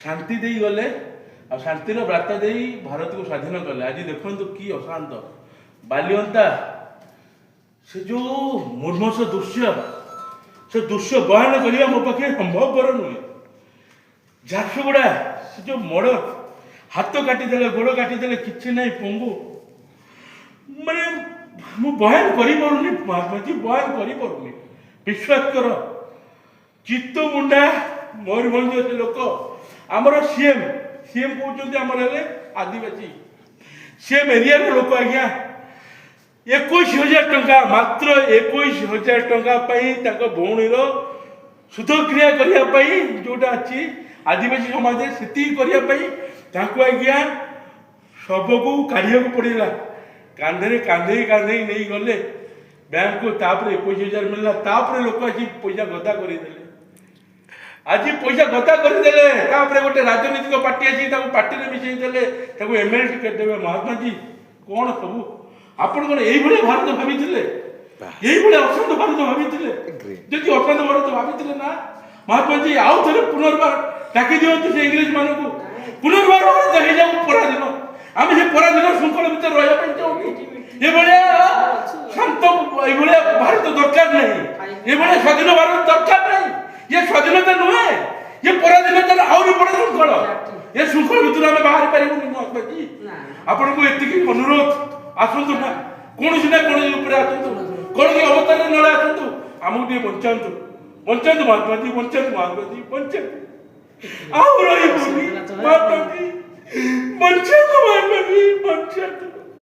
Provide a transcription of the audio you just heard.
शांति दे गले आ शांतिर बार्ता दे भारत को स्वाधीन कले। आज देखु कि अशांत बालिअंता से जो मुर्मस दृश्य से दृश्य बयान करने मो पाखे संभवपर नुहे। झारसुगुड़ा से जो मर्डर हाथ काटिदे गोड़ काटिदे कि ना पंगु माने मु बयान करूनी महात्माजी बयान करूनी। विश्वास कर चित्तमुंडा मयूरभंज लोक आमर सीएम सीएम कहते आमर आदिवासी सीएम एरिया लोक आज्ञा 21,000 टंका मात्र 21,000 टंका भौणीर सुधक्रिया करने जोटा अच्छी आदिवासी समाज से करने आज्ञा सबको काढ़ा पड़ा कांधे कांधे कांधे नहीं गले बैंक को 21,000 मिलला तापर लोक आज पैसा गदा करदे आज पैसा गदा करदे गोटे राजनीतिक पार्टी अच्छी पार्टी में मिसईदे एमएलए टिकेट देवे। महात्मा जी कौन सबू आपण कौन यही भारत भावी यही अशांत भारत भावी जदि अशांत भारत भावी ना महात्मा जी आउ थे पुनर्बार डाकी दिखाँ से इंग्रेज मान को पुनर्बार भारत हो जाऊ पराधीन आम से पराधीन श्रृंखला भितर रहा चाहूँ। ये शांत ये भारत दरकार नहीं ये स्वाधीन भारत दरकार नहीं। ये स्वाधीनता नुहे ये पराधीनता आहरी बड़ श्रृंखला ये श्रृंखला भितर आम बाहर पारूनी। महात्मा जी आपण को एति अनुरोध आसतु ना कौन ना कौन आसतु कौन अवतार ना आसतु आमको टे बचातु बचातु महात्मा जी बचातु महात्मा जी बचातु आउ रही महात्मा जी बचातु महात्मा जी बचातु।